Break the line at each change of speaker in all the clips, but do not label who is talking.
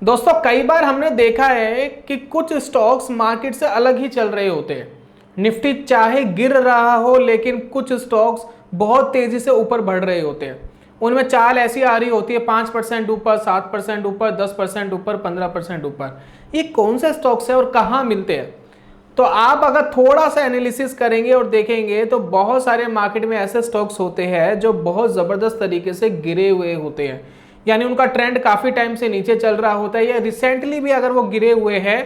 दोस्तों कई बार हमने देखा है कि कुछ स्टॉक्स मार्केट से अलग ही चल रहे होते हैं। निफ्टी चाहे गिर रहा हो लेकिन कुछ स्टॉक्स बहुत तेजी से ऊपर बढ़ रहे होते हैं। उनमें चाल ऐसी आ रही होती है 5% ऊपर, 7% ऊपर, 10% ऊपर, 15% ऊपर। ये कौन से स्टॉक्स है और कहाँ मिलते हैं? तो आप अगर थोड़ा सा एनालिसिस करेंगे और देखेंगे तो बहुत सारे मार्केट में ऐसे स्टॉक्स होते हैं जो बहुत ज़बरदस्त तरीके से गिरे हुए होते हैं। यानी उनका ट्रेंड काफ़ी टाइम से नीचे चल रहा होता है या रिसेंटली भी अगर वो गिरे हुए हैं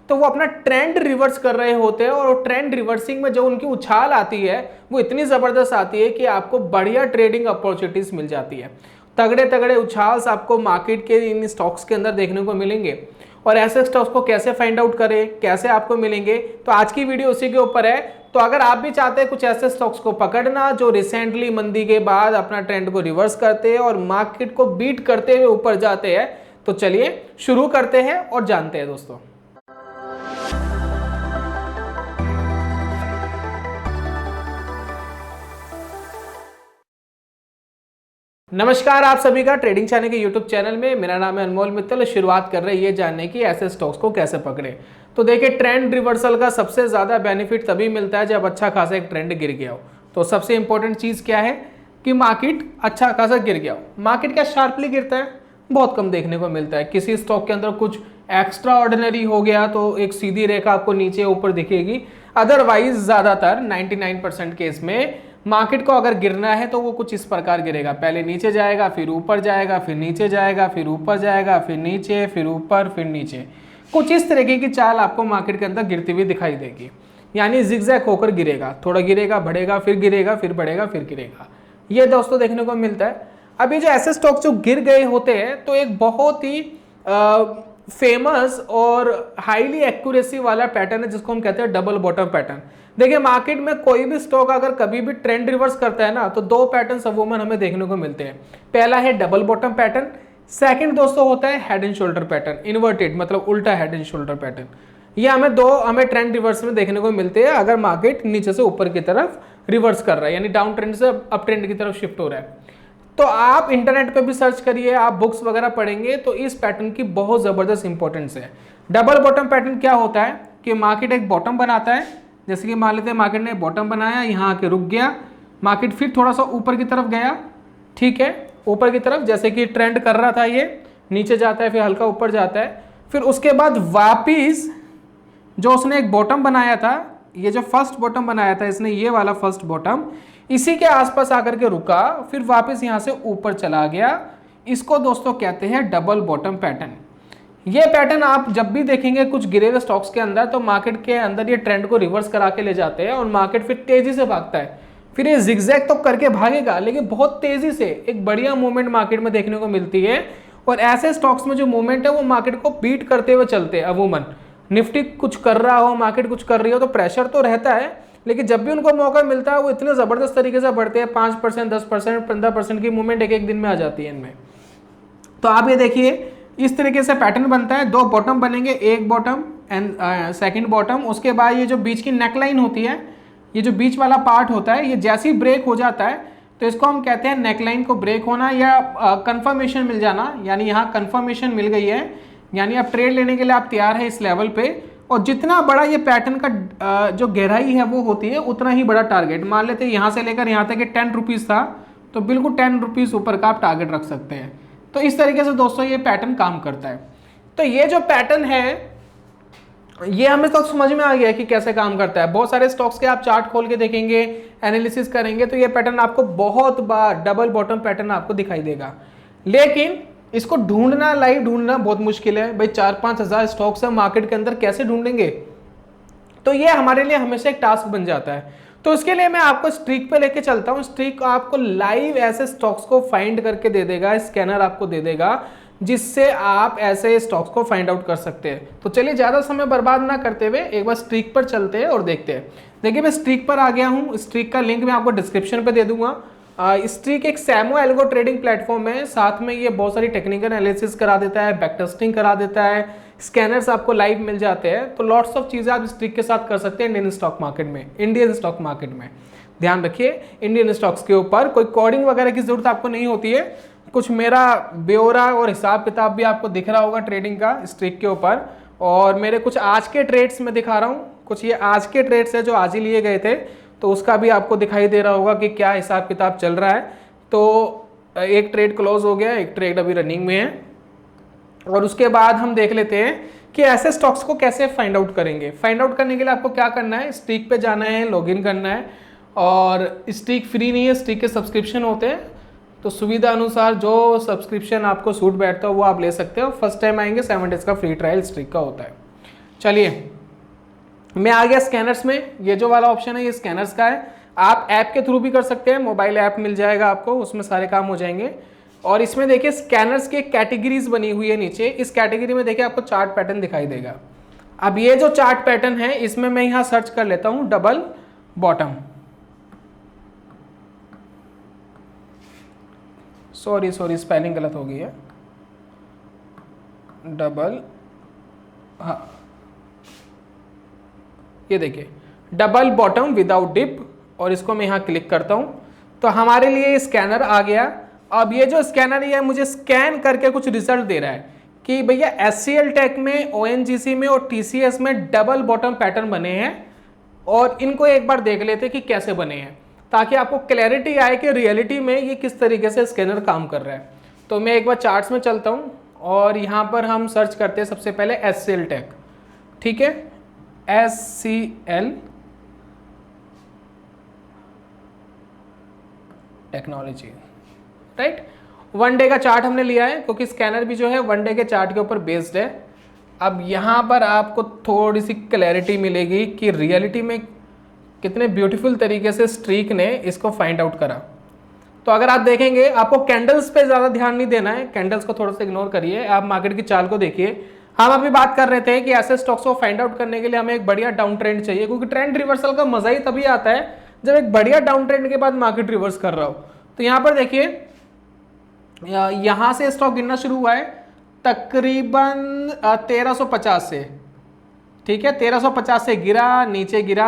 तो वो अपना ट्रेंड रिवर्स कर रहे होते हैं। और ट्रेंड रिवर्सिंग में जो उनकी उछाल आती है वो इतनी ज़बरदस्त आती है कि आपको बढ़िया ट्रेडिंग अपॉर्चुनिटीज़ मिल जाती है। तगड़े तगड़े उछाल्स आपको मार्केट के इन स्टॉक्स के अंदर देखने को मिलेंगे। और ऐसे स्टॉक्स को कैसे फाइंड आउट करें, कैसे आपको मिलेंगे, तो आज की वीडियो उसी के ऊपर है। तो अगर आप भी चाहते हैं कुछ ऐसे स्टॉक्स को पकड़ना जो रिसेंटली मंदी के बाद अपना ट्रेंड को रिवर्स करते हैं और मार्केट को बीट करते हुए ऊपर जाते हैं, तो चलिए शुरू करते हैं और जानते हैं दोस्तों। नमस्कार आप सभी का ट्रेडिंग चैनल के यूट्यूब चैनल में। मेरा नाम है अनमोल मित्तल। शुरुआत कर रहे हैं ये जानने की ऐसे स्टॉक्स को कैसे पकड़े। तो देखिए, ट्रेंड रिवर्सल का सबसे ज़्यादा बेनिफिट तभी मिलता है जब अच्छा खासा एक ट्रेंड गिर गया हो। तो सबसे इंपॉर्टेंट चीज़ क्या है कि मार्केट अच्छा खासा गिर गया हो। मार्केट क्या शार्पली गिरता है? बहुत कम देखने को मिलता है। किसी स्टॉक के अंदर कुछ एक्स्ट्रा ऑर्डिनरी हो गया तो एक सीधी रेखा आपको नीचे ऊपर दिखेगी। अदरवाइज ज़्यादातर 99% केस में मार्केट को अगर गिरना है तो वो कुछ इस प्रकार गिरेगा। पहले नीचे जाएगा, फिर ऊपर जाएगा, फिर नीचे जाएगा, फिर ऊपर जाएगा, फिर नीचे, फिर ऊपर, फिर नीचे। कुछ इस तरीके की चाल आपको मार्केट के अंदर गिरती हुई दिखाई देगी। यानी जिगजैग होकर गिरेगा, थोड़ा गिरेगा, बढ़ेगा, फिर गिरेगा, फिर बढ़ेगा, फिर गिरेगा। ये दोस्तों देखने को मिलता है। अभी जो ऐसे स्टॉक जो गिर गए होते हैं तो एक बहुत ही फेमस और हाईली एक्यूरेसी वाला पैटर्न है जिसको हम कहते हैं डबल बॉटम पैटर्न। देखिए, मार्केट में कोई भी स्टॉक अगर कभी भी ट्रेंड रिवर्स करता है ना तो दो पैटर्न अमूमन हमें देखने को मिलते हैं। पहला है डबल बॉटम पैटर्न, सेकंड दोस्तों होता है head and shoulder pattern, inverted मतलब उल्टा हेड एंड शोल्डर पैटर्न। ये हमें ट्रेंड रिवर्स में देखने को मिलते हैं अगर मार्केट नीचे से ऊपर की तरफ रिवर्स कर रहा है, यानी डाउन ट्रेंड से अप ट्रेंड की तरफ शिफ्ट हो रहा है। तो आप इंटरनेट पे भी सर्च करिए, आप बुक्स वगैरह पढ़ेंगे तो इस पैटर्न की बहुत ज़बरदस्त इंपॉर्टेंस है। डबल बॉटम पैटर्न क्या होता है कि मार्केट एक बॉटम बनाता है। जैसे कि मान लेते हैं मार्केट ने बॉटम बनाया, यहाँ आके रुक गया, मार्केट फिर थोड़ा सा ऊपर की तरफ गया, ठीक है, ऊपर की तरफ जैसे कि ट्रेंड कर रहा था, ये नीचे जाता है, फिर हल्का ऊपर जाता है, फिर उसके बाद वापिस जो उसने एक बॉटम बनाया था, ये जो फर्स्ट बॉटम बनाया था इसने, ये वाला फर्स्ट बॉटम इसी के आसपास आकर के रुका, फिर वापस यहां से ऊपर चला गया। इसको दोस्तों कहते हैं डबल बॉटम पैटर्न। ये पैटर्न आप जब भी देखेंगे कुछ गिरे हुए स्टॉक्स के अंदर तो मार्केट के अंदर ये ट्रेंड को रिवर्स करा के ले जाते हैं और मार्केट फिर तेजी से भागता है। फिर ये जिगजैग तो करके भागेगा लेकिन बहुत तेजी से एक बढ़िया मूवमेंट मार्केट में देखने को मिलती है। और ऐसे स्टॉक्स में जो मूवमेंट है वो मार्केट को बीट करते हुए चलते हैं। अमूमन निफ्टी कुछ कर रहा हो, मार्केट कुछ कर रही हो तो प्रेशर तो रहता है, लेकिन जब भी उनको मौका मिलता है वो इतने ज़बरदस्त तरीके से बढ़ते हैं। 5%, 10%, 15% की मूवमेंट एक एक दिन में आ जाती है इनमें। तो आप ये देखिए, इस तरीके से पैटर्न बनता है। दो बॉटम बनेंगे, एक बॉटम एंड सेकंड बॉटम। उसके बाद ये जो बीच की नेकलाइन होती है, ये जो बीच वाला पार्ट होता है, ये जैसे ही ब्रेक हो जाता है तो इसको हम कहते हैं नेकलाइन को ब्रेक होना या कंफर्मेशन मिल जाना। यानी यहाँ कंफर्मेशन मिल गई है, यानी अब ट्रेड लेने के लिए आप तैयार है इस लेवल पे। और जितना बड़ा ये पैटर्न का जो गहराई है वो होती है उतना ही बड़ा टारगेट। मान लेते हैं यहाँ से लेकर यहाँ तक 10 रुपीज़ था तो बिल्कुल 10 रुपीज़ ऊपर का आप टारगेट रख सकते हैं। तो इस तरीके से दोस्तों ये पैटर्न काम करता है। तो ये जो पैटर्न है ये हमें तो समझ में आ गया कि कैसे काम करता है। बहुत सारे स्टॉक्स के आप चार्ट खोल के देखेंगे, एनालिसिस करेंगे तो ये पैटर्न आपको बहुत बार डबल बॉटम पैटर्न आपको दिखाई देगा। लेकिन इसको ढूंढना, लाइव ढूंढना बहुत मुश्किल है भाई। 4-5 हज़ार स्टॉक्स है मार्केट के अंदर, कैसे ढूंढेंगे? तो ये हमारे लिए हमेशा एक टास्क बन जाता है। तो इसके लिए मैं आपको स्ट्रीक पे लेके चलता हूँ। स्ट्रीक आपको लाइव ऐसे स्टॉक्स को फाइंड करके दे देगा, स्कैनर आपको दे देगा जिससे आप ऐसे स्टॉक्स को फाइंड आउट कर सकते हैं। तो चलिए ज़्यादा समय बर्बाद ना करते हुए एक बार स्ट्रीक पर चलते हैं और देखते हैं। देखिए, मैं स्ट्रीक पर आ गया हूँ। स्ट्रीक का लिंक मैं आपको डिस्क्रिप्शन पे दे दूंगा। स्ट्रीक एक सैमो एल्गो ट्रेडिंग प्लेटफॉर्म है, साथ में ये बहुत सारी टेक्निकल एनालिसिस करा देता है, बैक टेस्टिंग करा देता है, स्कैनर्स आपको लाइव मिल जाते हैं। तो लॉट्स ऑफ चीज़ें आप स्ट्रीक के साथ कर सकते हैं इंडियन स्टॉक मार्केट में। ध्यान रखिए इंडियन स्टॉक्स के ऊपर कोई कोडिंग वगैरह की जरूरत आपको नहीं होती है। कुछ मेरा ब्यौरा और हिसाब किताब भी आपको दिख रहा होगा ट्रेडिंग का स्ट्रिक के ऊपर, और मेरे कुछ आज के ट्रेड्स में दिखा रहा हूँ, कुछ ये आज के ट्रेड्स है जो आज ही लिए गए थे, तो उसका भी आपको दिखाई दे रहा होगा कि क्या हिसाब किताब चल रहा है। तो एक ट्रेड क्लोज हो गया, एक ट्रेड अभी रनिंग में है। और उसके बाद हम देख लेते हैं कि ऐसे स्टॉक्स को कैसे फाइंड आउट करेंगे। फाइंड आउट करने के लिए आपको क्या करना है, स्ट्रीक पे जाना है, लॉगिन करना है, और स्ट्रीक फ्री नहीं है, स्ट्रीक के सब्सक्रिप्शन होते हैं, तो सुविधा अनुसार जो सब्सक्रिप्शन आपको सूट बैठता है वो आप ले सकते हो। फर्स्ट टाइम आएंगे 7 डेज का फ्री ट्रायल स्ट्रीक का होता है। चलिए मैं आ गया स्कैनर्स में। ये जो वाला ऑप्शन है ये स्कैनर्स का है, आप ऐप के थ्रू भी कर सकते हैं, मोबाइल ऐप मिल जाएगा आपको, उसमें सारे काम हो जाएंगे। और इसमें देखिए स्कैनर्स की कैटेगरीज बनी हुई है नीचे, इस कैटेगरी में देखिए आपको चार्ट पैटर्न दिखाई देगा। अब ये जो चार्ट पैटर्न है इसमें मैं यहाँ सर्च कर लेता हूँ डबल बॉटम, सॉरी स्पेलिंग गलत हो गई है, डबल, हाँ ये देखिए डबल बॉटम विदाउट डिप, और इसको मैं यहाँ क्लिक करता हूँ तो हमारे लिए स्कैनर आ गया। अब ये जो स्कैनर है मुझे स्कैन करके कुछ रिजल्ट दे रहा है कि भैया SCL टेक में, ONGC में और TCS में डबल बॉटम पैटर्न बने हैं, और इनको एक बार देख लेते हैं कि कैसे बने हैं, ताकि आपको क्लैरिटी आए कि रियलिटी में ये किस तरीके से स्कैनर काम कर रहा है। तो मैं एक बार चार्ट्स में चलता हूँ और यहाँ पर हम सर्च करते हैं सबसे पहले SCL टेक, ठीक है, SCL टेक्नोलॉजी, राइट। 1 डे का चार्ट हमने लिया है क्योंकि स्कैनर भी जो है 1 डे के चार्ट के ऊपर बेस्ड है। अब यहाँ पर आपको थोड़ी सी क्लैरिटी मिलेगी कि रियलिटी में कितने ब्यूटीफुल तरीके से स्ट्रीक ने इसको फाइंड आउट करा। तो अगर आप देखेंगे आपको कैंडल्स पे ज़्यादा ध्यान नहीं देना है, कैंडल्स को थोड़ा सा इग्नोर करिए, आप मार्केट की चाल को देखिए। हम अभी बात कर रहे थे कि ऐसे स्टॉक्स को फाइंड आउट करने के लिए हमें एक बढ़िया डाउन ट्रेंड चाहिए, क्योंकि ट्रेंड रिवर्सल का मजा ही तभी आता है जब एक बढ़िया डाउन ट्रेंड के बाद मार्केट रिवर्स कर रहा हो। तो यहाँ पर देखिए यहाँ से स्टॉक गिरना शुरू हुआ है तकरीबन 1350 से, ठीक है, 1350 से गिरा, नीचे गिरा,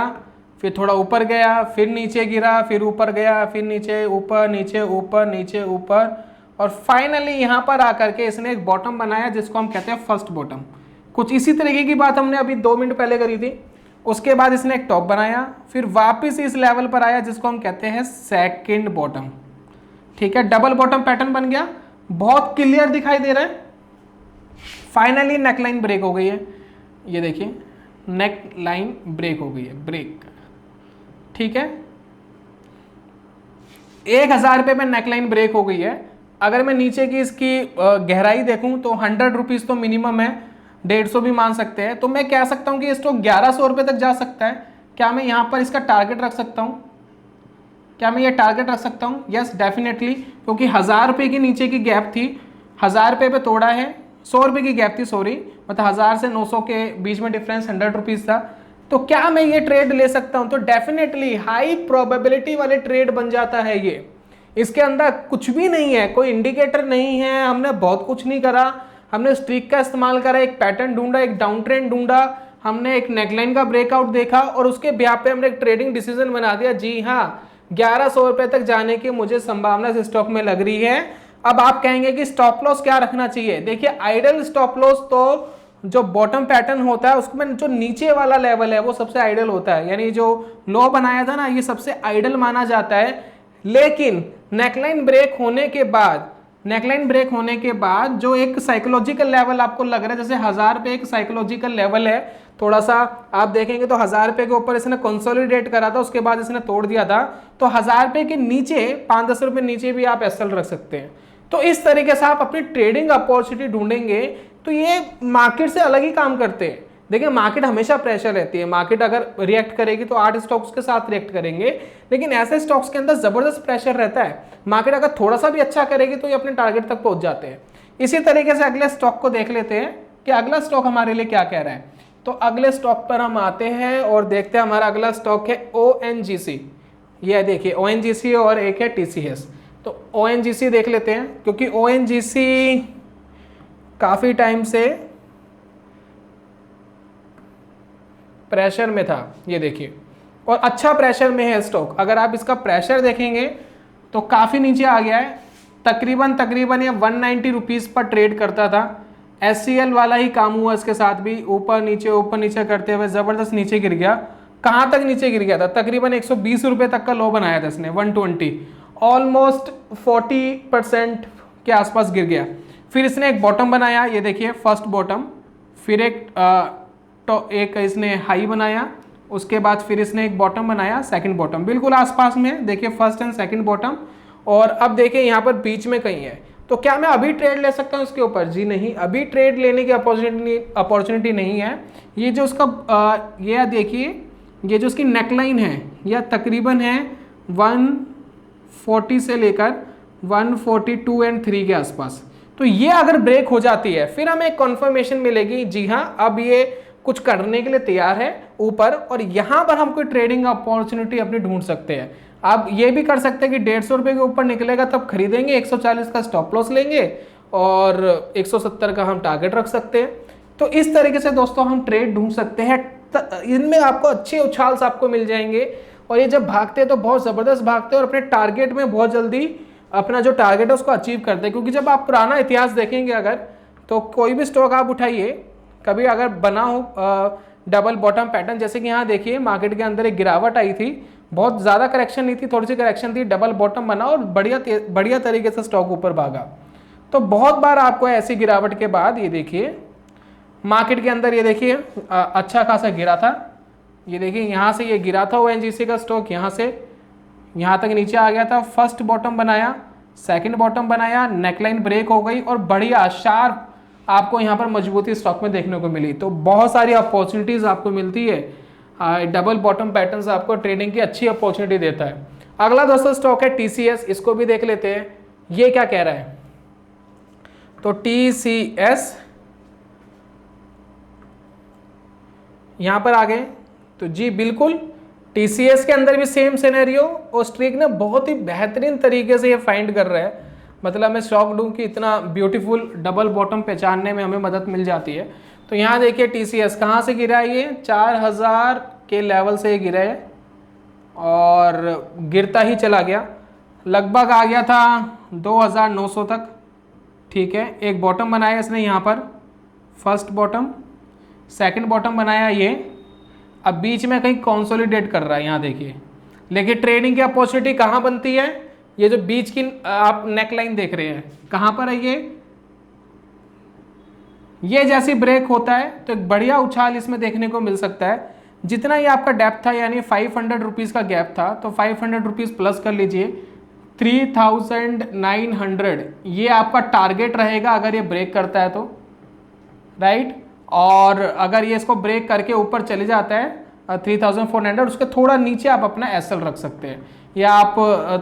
फिर थोड़ा ऊपर गया, फिर नीचे गिरा, फिर ऊपर गया, फिर नीचे, ऊपर, नीचे, ऊपर, नीचे, ऊपर, और फाइनली यहाँ पर आकर के इसने एक बॉटम बनाया जिसको हम कहते हैं फर्स्ट बॉटम। कुछ इसी तरीके की बात हमने अभी 2 मिनट पहले करी थी। उसके बाद इसने एक टॉप बनाया, फिर वापस इस लेवल पर आया जिसको हम कहते हैं सेकंड बॉटम, ठीक है, डबल बॉटम पैटर्न बन गया, बहुत क्लियर दिखाई दे रहा है। फाइनली नेकलाइन ब्रेक हो गई है, ये देखिए नेक लाइन ब्रेक हो गई है, ब्रेक, ठीक है, 1000 रुपये में नेकलाइन ब्रेक हो गई है। अगर मैं नीचे की इसकी गहराई देखूं तो 100 रुपीज़ तो मिनिमम है, 150 भी मान सकते हैं। तो मैं कह सकता हूं कि स्टॉक 1100 रुपये तक जा सकता है। क्या मैं यहां पर इसका टारगेट रख सकता हूं? क्या मैं ये टारगेट रख सकता हूं? यस डेफिनेटली, क्योंकि 1000 रुपये की नीचे की गैप थी, 1000 रुपये पे तोड़ा है, 100 रुपये की गैप थी, सॉरी, मतलब 1000 से 900 के बीच में डिफरेंस 100 रुपीज़ था। तो क्या मैं ये ट्रेड ले सकता हूं? तो डेफिनेटली हाई प्रोबेबिलिटी वाले ट्रेड बन जाता है ये। इसके अंदर कुछ भी नहीं है, कोई इंडिकेटर नहीं है, हमने बहुत कुछ नहीं करा, हमने स्ट्रीक का इस्तेमाल करा, एक पैटर्न ढूंढा, एक डाउन ट्रेंड ढूंढा, हमने एक नेकलाइन का ब्रेकआउट देखा और उसके ब्याह पे हमने एक ट्रेडिंग डिसीजन बना दिया। जी हाँ, 1100 रुपए तक जाने की मुझे संभावना इस स्टॉक में लग रही है। अब आप कहेंगे कि स्टॉप लॉस क्या रखना चाहिए? देखिए आइडल स्टॉप लॉस तो जो बॉटम पैटर्न होता है उसमें जो नीचे वाला लेवल है वो सबसे आइडल होता है, यानी जो लो बनाया था ना ये सबसे आइडल माना जाता है। लेकिन नेकलाइन ब्रेक होने के बाद जो एक साइकोलॉजिकल लेवल आपको लग रहा है, जैसे 1000 रुपये एक साइकोलॉजिकल लेवल है, थोड़ा सा आप देखेंगे तो 1000 रुपये के ऊपर इसने कंसोलिडेट करा था, उसके बाद इसने तोड़ दिया था। तो 1000 रुपये के नीचे 5-10 रुपये नीचे भी आप एसएल रख सकते हैं। तो इस तरीके से आप अपनी ट्रेडिंग अपॉर्चुनिटी ढूंढेंगे तो ये मार्केट से अलग ही काम करते हैं। देखिए मार्केट हमेशा प्रेशर रहती है, मार्केट अगर रिएक्ट करेगी तो 8 स्टॉक्स के साथ रिएक्ट करेंगे, लेकिन ऐसे स्टॉक्स के अंदर जबरदस्त प्रेशर रहता है। मार्केट अगर थोड़ा सा भी अच्छा करेगी तो ये अपने टारगेट तक पहुंच जाते हैं। इसी तरीके से अगले स्टॉक को देख लेते हैं कि अगला स्टॉक हमारे लिए क्या कह रहा है। तो अगले स्टॉक पर हम आते हैं और देखते हैं, हमारा अगला स्टॉक है ONGC। ये देखिए ONGC और एक है TCS। तो ONGC देख लेते हैं, क्योंकि ONGC काफी टाइम से प्रेशर में था। ये देखिए और अच्छा प्रेशर में है स्टॉक। अगर आप इसका प्रेशर देखेंगे तो काफ़ी नीचे आ गया है, तकरीबन ये 190 रुपीज़ पर ट्रेड करता था। SCL वाला ही काम हुआ इसके साथ भी, ऊपर नीचे करते हुए ज़बरदस्त नीचे गिर गया। कहाँ तक नीचे गिर गया था? तकरीबन 120 रुपये तक का लो बनाया था इसने, 120, ऑलमोस्ट 40% के आसपास गिर गया। फिर इसने एक बॉटम बनाया, ये देखिए फर्स्ट बॉटम, फिर एक इसने हाई बनाया, उसके बाद फिर इसने एक बॉटम बनाया, सेकंड बॉटम, बिल्कुल आसपास में देखिए फर्स्ट एंड सेकंड बॉटम। और अब देखिए यहाँ पर बीच में कहीं है। तो क्या मैं अभी ट्रेड ले सकता हूँ इसके ऊपर? जी नहीं, अभी ट्रेड लेने की अपॉर्चुनिटी नहीं है। ये जो उसका ये देखिए, ये जो उसकी नेकलाइन है यह तकरीबन है 140 से लेकर 142 एंड 3 के आसपास। तो ये अगर ब्रेक हो जाती है फिर हमें एक कॉन्फर्मेशन मिलेगी, जी हाँ अब ये कुछ करने के लिए तैयार है ऊपर, और यहाँ पर हम कोई ट्रेडिंग अपॉर्चुनिटी अपनी ढूंढ सकते हैं। आप ये भी कर सकते हैं कि 150 रुपये के ऊपर निकलेगा तब खरीदेंगे, 140 का स्टॉप लॉस लेंगे और 170 का हम टारगेट रख सकते हैं। तो इस तरीके से दोस्तों हम ट्रेड ढूंढ सकते हैं। इनमें आपको अच्छे उछाल आपको मिल जाएंगे, और ये जब भागते हैं तो बहुत ज़बरदस्त भागते हैं और अपने टारगेट में बहुत जल्दी अपना जो टारगेट है उसको अचीव करते हैं। क्योंकि जब आप पुराना इतिहास देखेंगे अगर, तो कोई भी स्टॉक आप उठाइए, कभी अगर बना हो डबल बॉटम पैटर्न, जैसे कि यहाँ देखिए मार्केट के अंदर एक गिरावट आई थी, बहुत ज़्यादा करेक्शन नहीं थी, थोड़ी सी करेक्शन थी, डबल बॉटम बना और बढ़िया तरीके से स्टॉक ऊपर भागा। तो बहुत बार आपको ऐसी गिरावट के बाद ये देखिए मार्केट के अंदर, ये देखिए अच्छा खासा गिरा था, ये देखिए यहाँ से ये गिरा था ONGC का स्टॉक, यहाँ से यहाँ तक नीचे आ गया था, फर्स्ट बॉटम बनाया, सेकंड बॉटम बनाया, नेकलाइन ब्रेक हो गई और बढ़िया शार्प आपको यहाँ पर मजबूती स्टॉक में देखने को मिली। तो बहुत सारी अपॉर्चुनिटीज़ आपको मिलती है। डबल बॉटम पैटर्न्स आपको ट्रेडिंग की अच्छी अपॉर्चुनिटी देता है। अगला दोस्तों स्टॉक है TCS, इसको भी देख लेते हैं ये क्या कह रहा है। तो TCS यहाँ पर आ गए, तो जी बिल्कुल TCS के अंदर भी सेम सिनेरियो, और स्ट्रीक ने बहुत ही बेहतरीन तरीके से ये फाइंड कर रहा है। मतलब मैं शॉक्ड हूँ कि इतना ब्यूटीफुल डबल बॉटम पहचानने में हमें मदद मिल जाती है। तो यहाँ देखिए TCS कहाँ से गिरा है, ये 4000 के लेवल से ये गिरा है और गिरता ही चला गया, लगभग आ गया था 2900 तक। ठीक है, एक बॉटम बनाया इसने यहाँ पर, फर्स्ट बॉटम, सेकंड बॉटम बनाया ये, अब बीच में कहीं कंसोलिडेट कर रहा है यहाँ देखिए। लेकिन ट्रेडिंग की अपॉर्चुनिटी कहाँ बनती है? ये जो बीच की आप नेकलाइन देख रहे हैं, कहाँ पर है ये जैसी ब्रेक होता है तो एक बढ़िया उछाल इसमें देखने को मिल सकता है। जितना ये आपका डेप्थ था, यानी 500 रुपीज़ का गैप था, तो 500 रुपीज़ प्लस कर लीजिए 3900, ये आपका टारगेट रहेगा अगर ये ब्रेक करता है तो, राइट। और अगर ये इसको ब्रेक करके ऊपर चले जाता है 3400, उसके थोड़ा नीचे आप अपना SL रख सकते हैं, या आप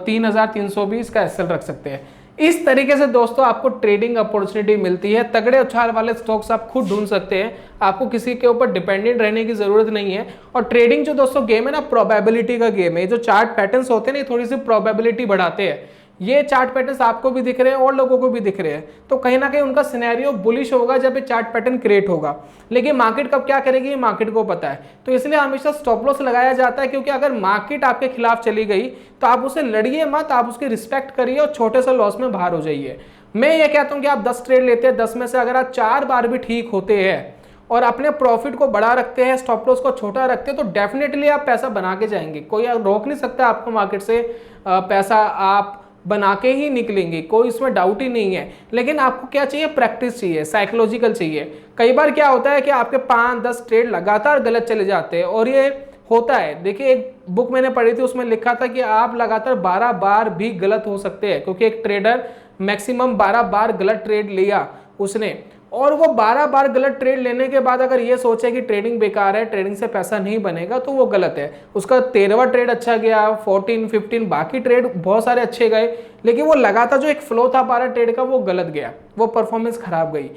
3320 का SL रख सकते हैं। इस तरीके से दोस्तों आपको ट्रेडिंग अपॉर्चुनिटी मिलती है। तगड़े उछाल वाले स्टॉक्स आप खुद ढूंढ सकते हैं, आपको किसी के ऊपर डिपेंडेंट रहने की जरूरत नहीं है। और ट्रेडिंग जो दोस्तों गेम है ना, प्रोबेबिलिटी का गेम है। जो चार्ट पैटर्न्स होते हैं ना, थोड़ी सी प्रोबेबिलिटी बढ़ाते हैं। ये चार्ट पैटर्न्स आपको भी दिख रहे हैं और लोगों को भी दिख रहे हैं, तो कहीं ना कहीं उनका सिनेरियो बुलिश होगा जब ये चार्ट पैटर्न क्रिएट होगा। लेकिन मार्केट कब क्या करेगी ये मार्केट को पता है, तो इसलिए हमेशा स्टॉप लॉस लगाया जाता है। क्योंकि अगर मार्केट आपके खिलाफ चली गई तो आप उसे लड़िए मत, आप उसकी रिस्पेक्ट करिए और छोटे से लॉस में बाहर हो जाइए। मैं ये कहता हूँ कि आप 10 ट्रेड लेते हैं, 10 में से अगर आप 4 बार भी ठीक होते हैं और अपने प्रॉफिट को बड़ा रखते हैं, स्टॉप लॉस को छोटा रखते हैं, तो डेफिनेटली आप पैसा बना के जाएंगे। कोई रोक नहीं सकता आपको मार्केट से, पैसा आप बना के ही निकलेंगे, कोई इसमें डाउट ही नहीं है। लेकिन आपको क्या चाहिए? प्रैक्टिस चाहिए, साइकोलॉजिकल चाहिए। कई बार क्या होता है कि आपके 5-10 ट्रेड लगातार गलत चले जाते हैं, और ये होता है। देखिए एक बुक मैंने पढ़ी थी, उसमें लिखा था कि आप लगातार 12 बार भी गलत हो सकते हैं। क्योंकि एक ट्रेडर मैक्सिमम 12 बार गलत ट्रेड लिया उसने, और वो 12 बार गलत ट्रेड लेने के बाद अगर ये सोचे कि ट्रेडिंग बेकार है, ट्रेडिंग से पैसा नहीं बनेगा, तो वो गलत है। उसका 13वां ट्रेड अच्छा गया, 14, 15 बाकी ट्रेड बहुत सारे अच्छे गए, लेकिन वो लगातार जो एक फ्लो था 12 ट्रेड का वो गलत गया, वो परफॉर्मेंस खराब गई।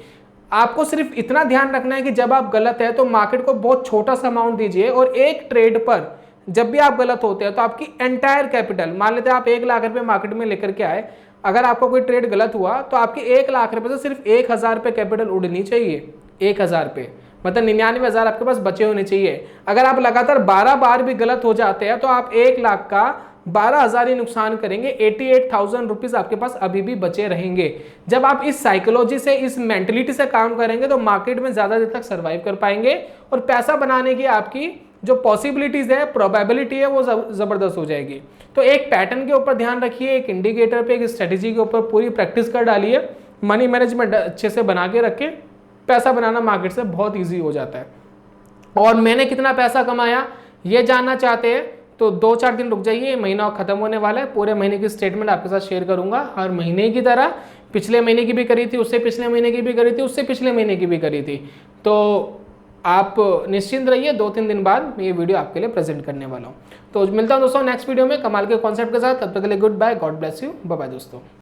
आपको सिर्फ इतना ध्यान रखना है कि जब आप गलत है तो मार्केट को बहुत छोटा सा अमाउंट दीजिए, और एक ट्रेड पर जब भी आप गलत होते हैं तो आपकी एंटायर कैपिटल, मान लेते हैं आप 1 लाख रुपए मार्केट में लेकर के आए, अगर आपका कोई ट्रेड गलत हुआ तो आपके 1 लाख रुपए से सिर्फ 1000 रुपये कैपिटल उड़नी चाहिए, 1000 रुपये। मतलब 99,000 आपके पास बचे होने चाहिए। अगर आप लगातार 12 बार भी गलत हो जाते हैं तो आप 1 लाख का 12,000 ही नुकसान करेंगे, 88,000 रुपीज आपके पास अभी भी बचे रहेंगे। जब आप इस साइकोलॉजी से, इस मेंटलिटी से काम करेंगे तो मार्केट में ज्यादा देर तक सर्वाइव कर पाएंगे और पैसा बनाने की आपकी जो पॉसिबिलिटीज है, प्रोबेबिलिटी है, वो जबरदस्त हो जाएगी। तो एक पैटर्न के ऊपर ध्यान रखिए, एक इंडिकेटर पे, एक स्ट्रेटेजी के ऊपर पूरी प्रैक्टिस कर डालिए, मनी मैनेजमेंट अच्छे से बना के रखें, पैसा बनाना मार्केट से बहुत ईजी हो जाता है। और मैंने कितना पैसा कमाया ये जानना चाहते हैं तो 2-4 दिन रुक जाइए, महीना खत्म होने वाला है, पूरे महीने की स्टेटमेंट आपके साथ शेयर करूंगा हर महीने की तरह। पिछले महीने की भी करी थी, उससे पिछले महीने की भी करी थी, उससे पिछले महीने की भी करी थी। तो आप निश्चिंत रहिए, 2-3 दिन बाद मैं ये वीडियो आपके लिए प्रेजेंट करने वाला हूँ। तो मिलता हूँ दोस्तों नेक्स्ट वीडियो में कमाल के कॉन्सेप्ट के साथ। तब तक के लिए good bye, God bless you, bye bye दोस्तों।